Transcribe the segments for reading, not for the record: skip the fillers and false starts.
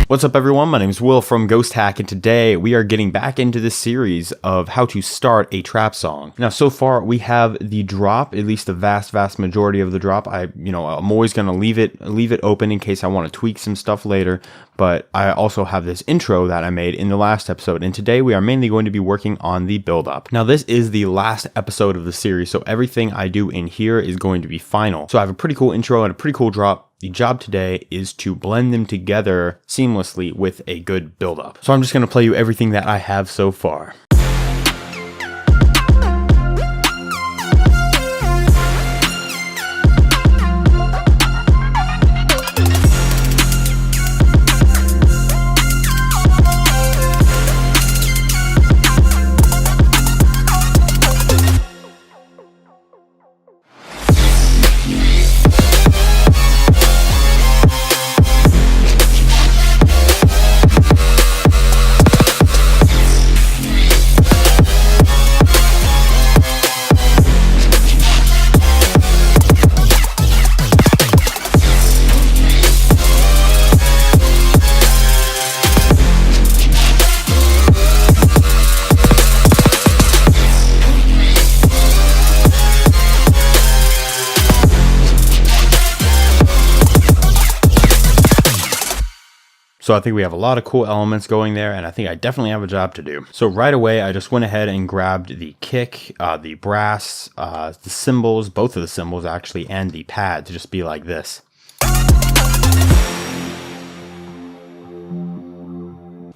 What's up everyone, my name is Will from Ghost Hack, and today we are getting back into this series of how to start a trap song. Now so far we have the drop, at least the vast majority of the drop. I'm always going to leave it open in case I want to tweak some stuff later, but I also have this intro that I made in the last episode, and today we are mainly going to be working on the build up. Now this is the last episode of the series, so everything I do in here is going to be final. So I have a pretty cool intro and a pretty cool drop. The job today is to blend them together seamlessly with a good build-up. So I'm just going to play you everything that I have so far. So I think we have a lot of cool elements going there, and I think I definitely have a job to do. So right away, I just went ahead and grabbed the kick, the brass, the cymbals, both of the cymbals actually, and the pad to just be like this.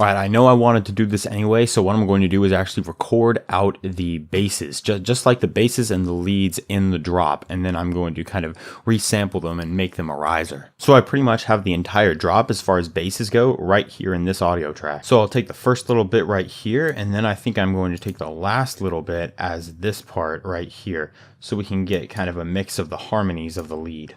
Alright, I know I wanted to do this anyway, so what I'm going to do is actually record out the basses, just like the basses and the leads in the drop, and then I'm going to kind of resample them and make them a riser. So I pretty much have the entire drop as far as basses go right here in this audio track. So I'll take the first little bit right here, and then I think I'm going to take the last little bit as this part right here, so we can get kind of a mix of the harmonies of the lead.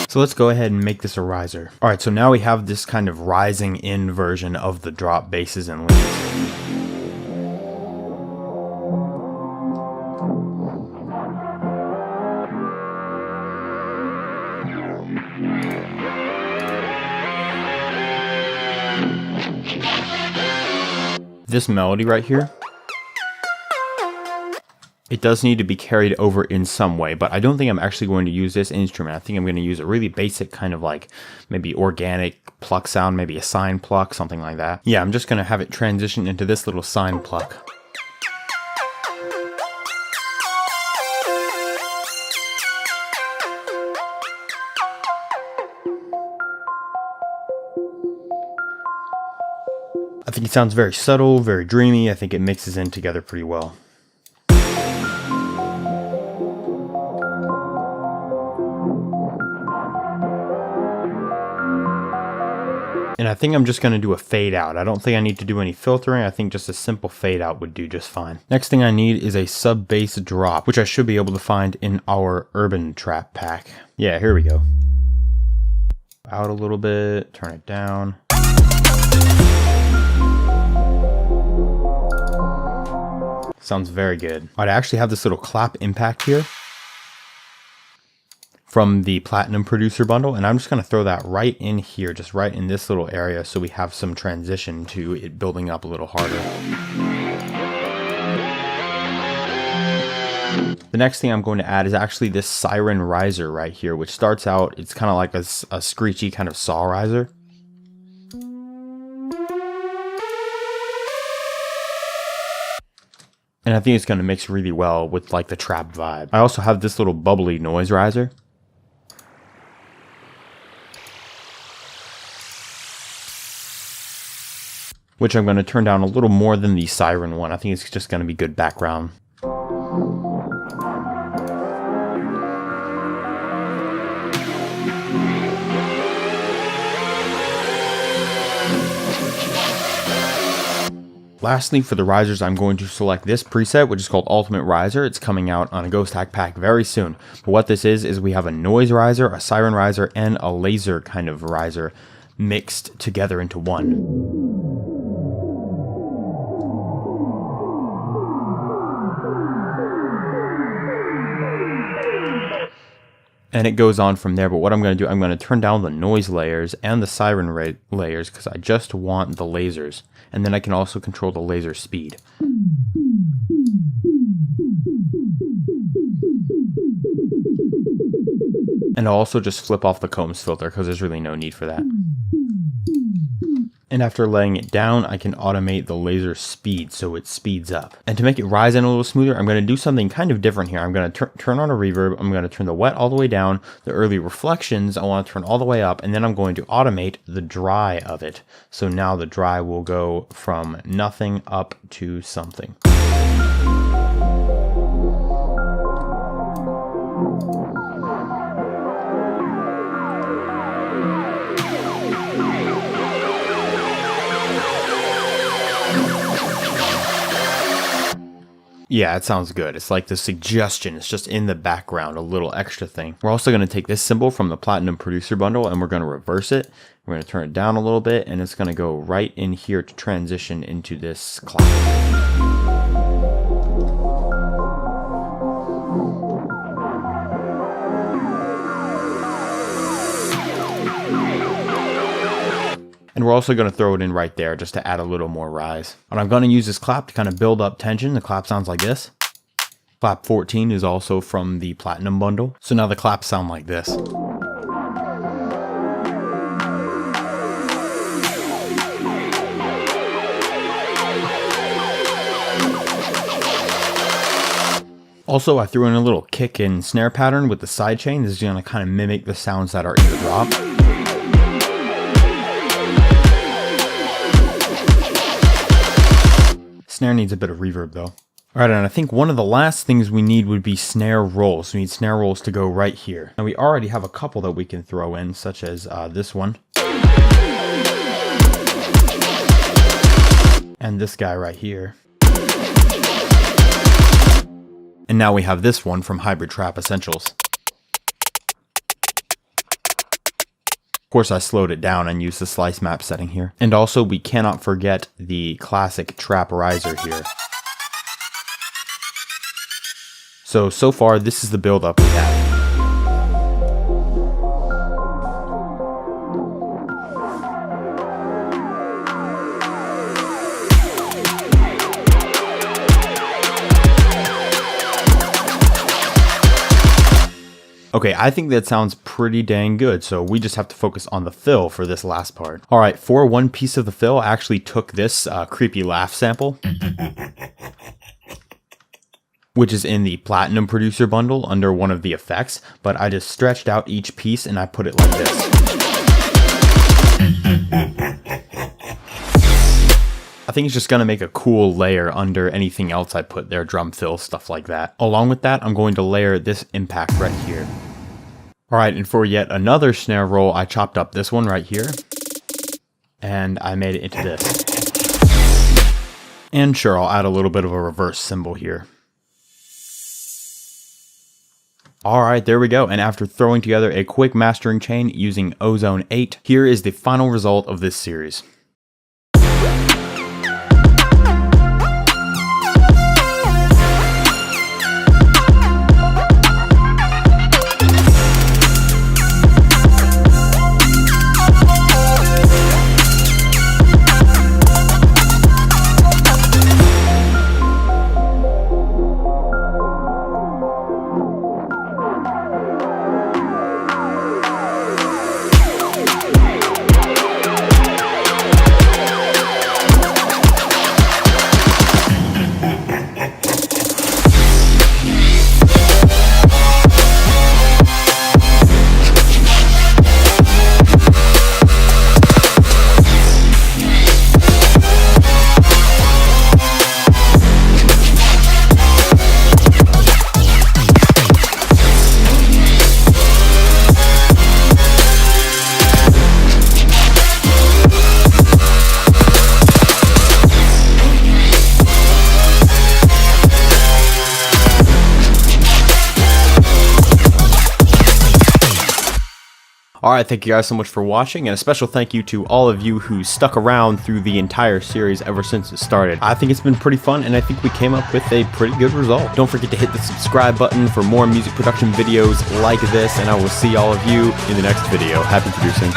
So let's go ahead and make this a riser. Alright, so now we have this kind of rising in version of the drop basses and leads. This melody right here, it does need to be carried over in some way, but I don't think I'm actually going to use this instrument. I think I'm going to use a really basic kind of like maybe organic pluck sound, maybe a sine pluck, something like that. Yeah, I'm just going to have it transition into this little sine pluck. I think it sounds very subtle, very dreamy. I think it mixes in together pretty well. And I think I'm just going to do a fade out. I don't think I need to do any filtering. I think just a simple fade out would do just fine. Next thing I need is a sub bass drop, which I should be able to find in our urban trap pack. Yeah, here we go. Out a little bit, turn it down. Sounds very good. All right, I actually have this little clap impact here from the Platinum Producer bundle, and I'm just going to throw that right in here, just right in this little area, so we have some transition to it building up a little harder. The next thing I'm going to add is actually this Siren Riser right here, which starts out, it's kind of like a screechy kind of saw riser. And I think it's going to mix really well with like the trap vibe. I also have this little bubbly noise riser, which I'm going to turn down a little more than the Siren one. I think it's just going to be good background. Lastly, for the risers, I'm going to select this preset, which is called Ultimate Riser. It's coming out on a Ghost Hack pack very soon. But what this is we have a noise riser, a siren riser, and a laser kind of riser mixed together into one. And it goes on from there, but what I'm going to do, I'm going to turn down the noise layers and the siren layers because I just want the lasers. And then I can also control the laser speed. And I'll also just flip off the combs filter because there's really no need for that. And after laying it down, I can automate the laser speed so it speeds up. And to make it rise in a little smoother, I'm going to do something kind of different here. I'm going to turn on a reverb. I'm going to turn the wet all the way down. The early reflections, I want to turn all the way up. And then I'm going to automate the dry of it. So now the dry will go from nothing up to something. Yeah, it sounds good. It's like the suggestion. It's just in the background, a little extra thing. We're also going to take this symbol from the Platinum Producer Bundle and we're going to reverse it. We're going to turn it down a little bit and it's going to go right in here to transition into this clap. And we're also going to throw it in right there just to add a little more rise. And I'm going to use this clap to kind of build up tension. The clap sounds like this. Clap 14 is also from the Platinum Bundle. So now the claps sound like this. Also, I threw in a little kick and snare pattern with the sidechain. This is going to kind of mimic the sounds that are in the drop. Snare needs a bit of reverb though. Alright, and I think one of the last things we need would be snare rolls. We need snare rolls to go right here. Now we already have a couple that we can throw in, such as this one. And this guy right here. And now we have this one from Hybrid Trap Essentials. Of course, I slowed it down and used the slice map setting here. And also, we cannot forget the classic Trap Riser here. So far, this is the build-up we have. Okay, I think that sounds pretty dang good, so we just have to focus on the fill for this last part. Alright, for one piece of the fill, I actually took this creepy laugh sample, which is in the Platinum Producer Bundle under one of the effects, but I just stretched out each piece and I put it like this. I think it's just going to make a cool layer under anything else I put there, drum fill, stuff like that. Along with that, I'm going to layer this impact right here. Alright, and for yet another snare roll, I chopped up this one right here. And I made it into this. And sure, I'll add a little bit of a reverse cymbal here. Alright, there we go. And after throwing together a quick mastering chain using Ozone 8, here is the final result of this series. Alright, thank you guys so much for watching, and a special thank you to all of you who stuck around through the entire series ever since it started. I think it's been pretty fun, and I think we came up with a pretty good result. Don't forget to hit the subscribe button for more music production videos like this, and I will see all of you in the next video. Happy producing.